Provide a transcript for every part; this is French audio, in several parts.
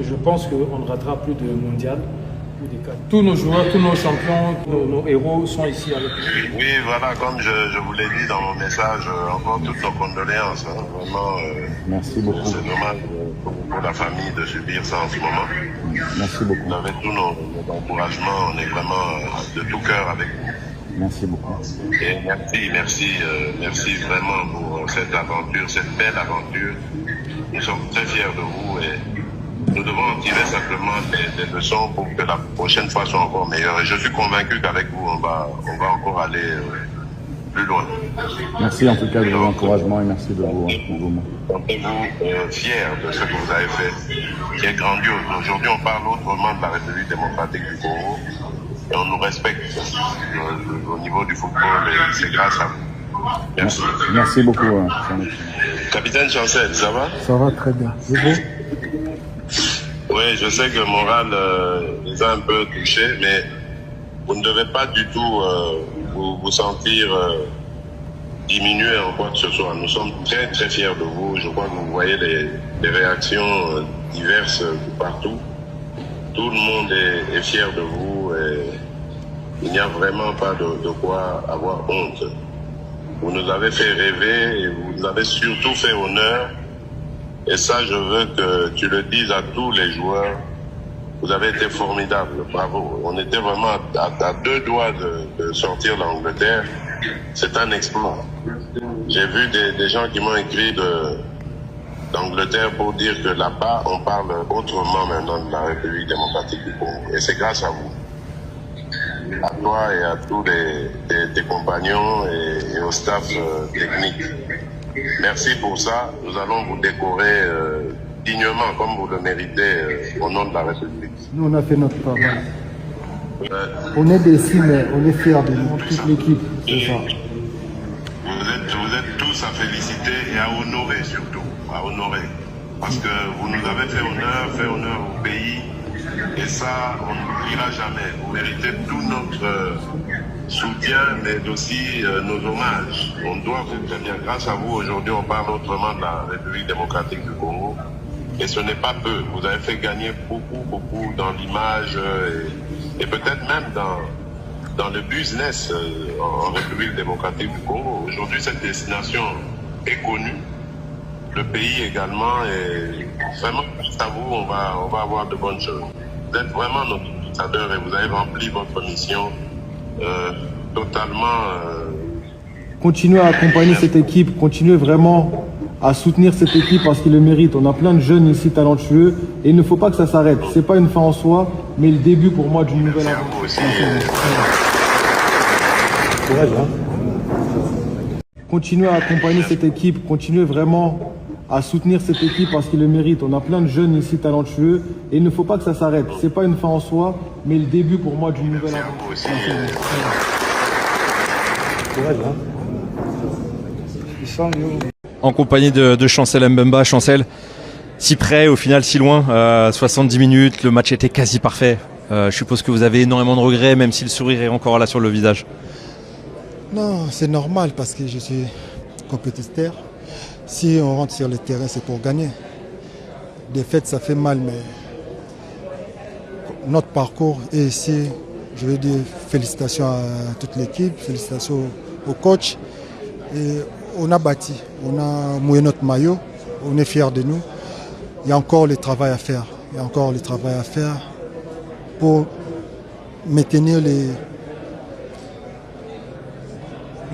Et je pense qu'on ne ratera plus de mondial. Tous nos joueurs, tous nos champions, nos héros sont ici avec nous. Oui, voilà, comme je vous l'ai dit dans mon message, encore toutes nos condoléances. Hein, vraiment, merci beaucoup. C'est dommage pour la famille de subir ça en ce moment. Merci beaucoup. Vous avez tous nos encouragements, on est vraiment de tout cœur avec vous. Merci beaucoup. Et merci vraiment pour cette aventure, cette belle aventure. Nous sommes très fiers de vous et nous devons en tirer simplement des leçons pour que la prochaine fois soit encore meilleure. Et je suis convaincu qu'avec vous, on va encore aller plus loin. Merci en tout cas de vos encouragements et merci de vos mots. Sentez-vous fiers de ce que vous avez fait, qui est grandiose. Aujourd'hui, on parle autrement de la République démocratique du Congo et on nous respecte au niveau du football et c'est grâce à vous. Merci. Merci beaucoup. Capitaine Chancel, ça va? Ça va très bien. C'est bon? Oui, je sais que le moral les a un peu touchés, mais vous ne devez pas du tout vous sentir diminué en quoi que ce soit. Nous sommes très très fiers de vous. Je crois que vous voyez les réactions diverses partout. Tout le monde est fier de vous et il n'y a vraiment pas de quoi avoir honte. Vous nous avez fait rêver et vous nous avez surtout fait honneur. Et ça, je veux que tu le dises à tous les joueurs. Vous avez été formidables, bravo. On était vraiment à deux doigts de sortir l'Angleterre. C'est un exploit. J'ai vu des gens qui m'ont écrit d'Angleterre pour dire que là-bas, on parle autrement maintenant de la République démocratique du Congo. Et c'est grâce à vous. À toi et à tous tes compagnons et au staff technique. Merci pour ça. Nous allons vous décorer dignement, comme vous le méritez, au nom de la République. Nous, on a fait notre travail. On est ici, mais on est fiers de nous, toute l'équipe. C'est ça. Vous êtes tous à féliciter et à honorer surtout. À honorer. Parce que vous nous avez fait honneur au pays. Et ça, on n'oubliera jamais. Vous méritez tout notre soutien, mais aussi nos hommages. On doit vous très bien. Grâce à vous, aujourd'hui, on parle autrement de la République démocratique du Congo. Et ce n'est pas peu. Vous avez fait gagner beaucoup dans l'image et peut-être même dans le business en République démocratique du Congo. Aujourd'hui, cette destination est connue. Le pays également. Et vraiment, grâce à vous, on va avoir de bonnes choses. Vous êtes vraiment notre ambassadeur et vous avez rempli votre mission totalement. Continuez à accompagner cette équipe, continuez vraiment à soutenir cette équipe parce qu'il le mérite. On a plein de jeunes ici talentueux et il ne faut pas que ça s'arrête. C'est pas une fin en soi, mais le début pour moi d'une nouvelle aventure. Continuez à accompagner cette équipe, continuez vraiment à soutenir cette équipe parce qu'il le mérite. On a plein de jeunes ici talentueux et il ne faut pas que ça s'arrête. C'est pas une fin en soi, mais le début pour moi d'une nouvelle aventure. En compagnie de Chancel Mbemba. Chancel, si près, au final si loin, 70 minutes, le match était quasi parfait. Je suppose que vous avez énormément de regrets, même si le sourire est encore là sur le visage. Non, c'est normal parce que je suis compétiteur. Si on rentre sur le terrain, c'est pour gagner. Défaite, ça fait mal, mais notre parcours est ici. Je veux dire félicitations à toute l'équipe, félicitations au coach. Et on a bâti, on a mouillé notre maillot, on est fiers de nous. Il y a encore le travail à faire. Il y a encore le travail à faire pour maintenir les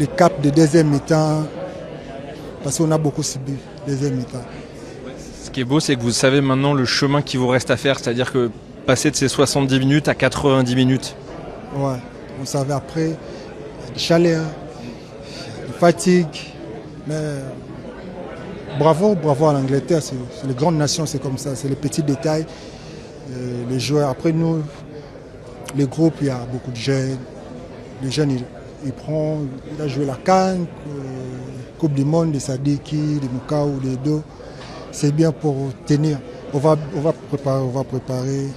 caps de deuxième mi-temps. Parce qu'on a beaucoup subi deuxième mi-temps. Ce qui est beau, c'est que vous savez maintenant le chemin qui vous reste à faire, c'est-à-dire que passer de ces 70 minutes à 90 minutes. Ouais, on savait après, des chaleurs, des fatigues, mais bravo à l'Angleterre, c'est les grandes nations, c'est comme ça, c'est les petits détails, les joueurs. Après nous, les groupes, il y a beaucoup de jeunes, les jeunes, il a joué la CAN, Coupe du Monde, de Sadiki, de Mukau, de Do. C'est bien pour tenir. On va préparer.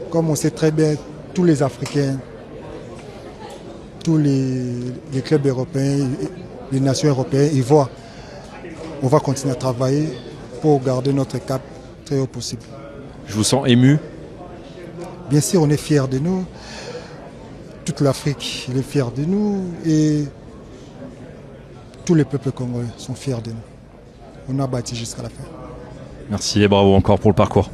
Comme on sait très bien, tous les Africains, tous les clubs européens, les nations européennes, ils voient. On va continuer à travailler pour garder notre cap très haut possible. Je vous sens ému. Bien sûr, on est fiers de nous. Toute l'Afrique est fière de nous et tous les peuples congolais sont fiers de nous. On a bâti jusqu'à la fin. Merci et bravo encore pour le parcours.